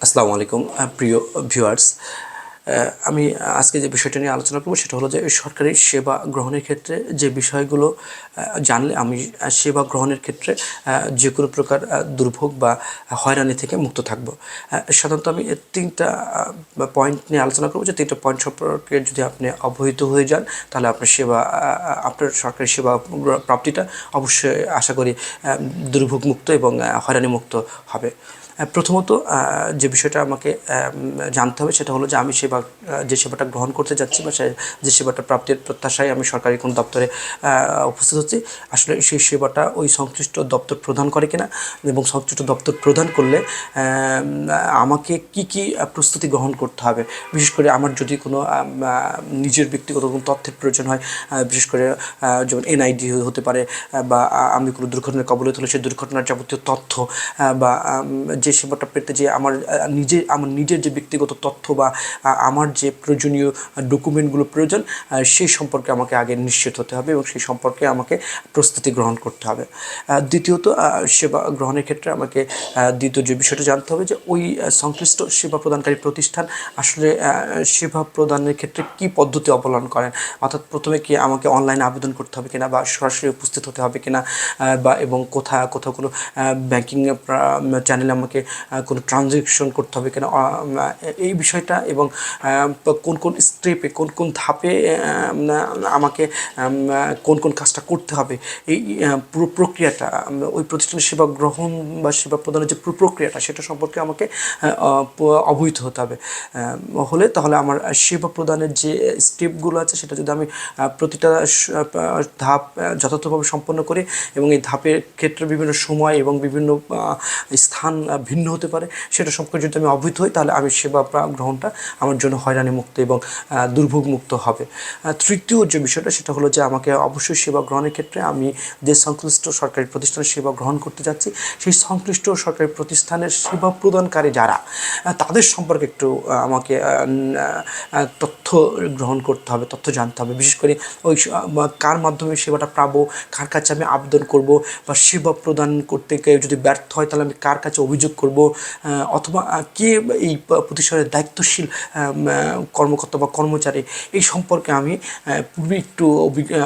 আসসালামু আলাইকুম প্রিয় ভিউয়ার্স। আমি আজকে যে বিষয়টা নিয়ে আলোচনা করব সেটা হলো যে সরকারি সেবা গ্রহণের ক্ষেত্রে যে বিষয়গুলো জানলে আমি সেবা গ্রহণের ক্ষেত্রে যে কোনো প্রকার দুর্ভোগ বা হয়রানি থেকে মুক্ত থাকব। সাধারণত আমি ৩টা পয়েন্ট নিয়ে আলোচনা করব, যে ৩টা পয়েন্ট সম্পর্কে যদি আপনি অবহিত হয়ে যান তাহলে আপনার আপনার সরকারি সেবা প্রাপ্তিটা অবশ্যই আশা করি দুর্ভোগ মুক্ত এবং হয়রানি মুক্ত হবে। প্রথমত যে বিষয়টা আমাকে জানতে হবে সেটা হলো যে আমি যে সেবাটা গ্রহণ করতে যাচ্ছি বা যে সেবাটা প্রাপ্তির প্রত্যাশায় আমি সরকারি কোনো দপ্তরে উপস্থিত হচ্ছি, আসলে সেই সেবাটা ওই সংশ্লিষ্ট দপ্তর প্রদান করে কিনা, এবং সংশ্লিষ্ট দপ্তর প্রদান করলে আমাকে কি কি প্রস্তুতি গ্রহণ করতে হবে। বিশেষ করে আমার যদি কোনো নিজের ব্যক্তিগত কোনো তথ্যের প্রয়োজন হয়, বিশেষ করে যেমন এনআইডি হতে পারে, বা আমি কোনো দুর্ঘটনার কবলিত হলে সেই দুর্ঘটনার যাবতীয় তথ্য, বা যে সেবাটা পেতে যে আমার নিজের যে ব্যক্তিগত তথ্য বা আমার যে প্রয়োজনীয় ডকুমেন্টগুলো প্রয়োজন, সেই সম্পর্কে আমাকে আগে নিশ্চিত হতে হবে এবং সেই সম্পর্কে আমাকে প্রস্তুতি গ্রহণ করতে হবে। দ্বিতীয়ত, সেবা গ্রহণের ক্ষেত্রে আমাকে দ্বিতীয় যে বিষয়টা জানতে হবে যে ওই সংশ্লিষ্ট সেবা প্রদানকারী প্রতিষ্ঠান আসলে সেবা প্রদানের ক্ষেত্রে কী পদ্ধতি অবলম্বন করেন। অর্থাৎ প্রথমে কি আমাকে অনলাইনে আবেদন করতে হবে কিনা, বা সরাসরি উপস্থিত হতে হবে কিনা, বা এবং কোথাও কোনো ব্যাংকিং চ্যানেলে আমাকে কোনো ট্রানজ্যাকশন করতে হবে কিনা, এই বিষয়টা, এবং কোন কোন স্টেপে কোন ধাপে আমাকে কোন কাজটা করতে হবে, এই পুরো প্রক্রিয়াটা, ওই প্রতিষ্ঠানের সেবা গ্রহণ বা সেবা প্রদানের যে পুরো প্রক্রিয়াটা সেটা সম্পর্কে আমাকে অবহিত হতে হবে। তাহলে আমার সেবা প্রদানের যে স্টেপগুলো আছে সেটা যদি আমি প্রতিটা ধাপ যথাযথভাবে সম্পন্ন করি, এবং এই ধাপের ক্ষেত্রে বিভিন্ন সময় এবং বিভিন্ন স্থান ভিন্ন হতে পারে, সেটা সম্পর্কে যদি আমি অবহিত হই তাহলে আমি সেবা গ্রহণটা আমার জন্য হয়রানি মুক্ত এবং দুর্ভোগ মুক্ত হবে। তৃতীয় যে বিষয়টা সেটা হলো যে আমাকে অবশ্যই সেবা গ্রহণের ক্ষেত্রে আমি যে সংশ্লিষ্ট সরকারি প্রতিষ্ঠানের সেবা গ্রহণ করতে যাচ্ছি সেই সংশ্লিষ্ট সরকারি প্রতিষ্ঠানের সেবা প্রদানকারী যারা, তাদের সম্পর্কে একটু আমাকে তথ্য গ্রহণ করতে হবে, তথ্য জানতে হবে। বিশেষ করে ওই কার মাধ্যমে সেবাটা পাবো, কার কাছে আমি আবেদন করব, বা সেবা প্রদান করতে গিয়ে যদি ব্যর্থ হয় তাহলে আমি কার কাছে অভিযোগ করব, অথবা কে এই প্রতিষ্ঠানের দায়িত্বশীল কর্মকর্তা বা কর্মচারী, এই সম্পর্কে আমি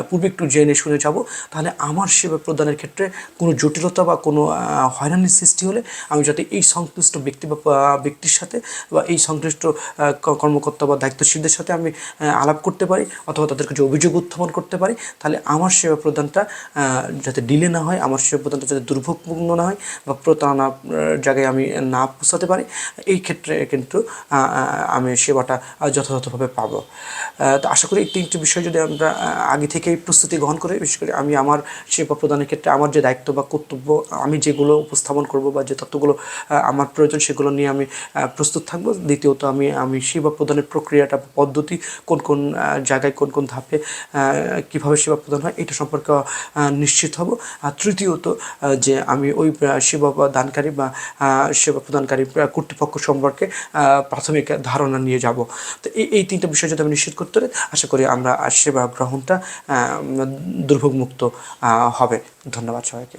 পূর্বে একটু জেনে শুনে যাব। তাহলে আমার সেবা প্রদানের ক্ষেত্রে কোনো জটিলতা বা কোনো হয়রানির সৃষ্টি হলে আমি যাতে এই সংশ্লিষ্ট ব্যক্তি বা ব্যক্তির সাথে বা এই সংশ্লিষ্ট কর্মকর্তা বা দায়িত্বশীলদের সাথে আমি আলাপ করতে পারি, অথবা তাদের কাছে অভিযোগ উত্থাপন করতে পারি। তাহলে আমার সেবা প্রদানটা যাতে ডিলে না হয়, আমার সেবা প্রদানটা যাতে দুর্ভোগপূর্ণ না হয় বা প্রতারণার জায়গায় আমি না পৌঁছাতে পারি, এই ক্ষেত্রে কিন্তু আমি সেবাটা যথাযথভাবে পাবো। তো আশা করি এই 3টি বিষয় যদি আমরা আগে থেকেই প্রস্তুতি গ্রহণ করি, বিশেষ করে আমি আমার সেবা প্রদানের ক্ষেত্রে আমার যে দায়িত্ব বা কর্তব্য আমি যেগুলো উপস্থাপন করব বা যে তথ্যগুলো আমার প্রয়োজন সেগুলো নিয়ে আমি প্রস্তুত থাকব। দ্বিতীয়ত, আমি সেবা প্রদানের প্রক্রিয়াটা, পদ্ধতি, কোন জায়গায় কোন ধাপে কীভাবে সেবা প্রদান হয় এটা সম্পর্কে নিশ্চিত হব। আর তৃতীয়ত, যে আমি ওই সেবা দানকারী বা সেবা প্রদানকারী কর্তৃপক্ষ সম্পর্কে প্রাথমিক ধারণা নিয়ে যাব। তো এই 3টা বিষয় যদি আমি নিশ্চিত করতে পারি, আশা করি আমরা সেবা গ্রহণটা দুর্ভোগমুক্ত হবে। ধন্যবাদ সবাইকে।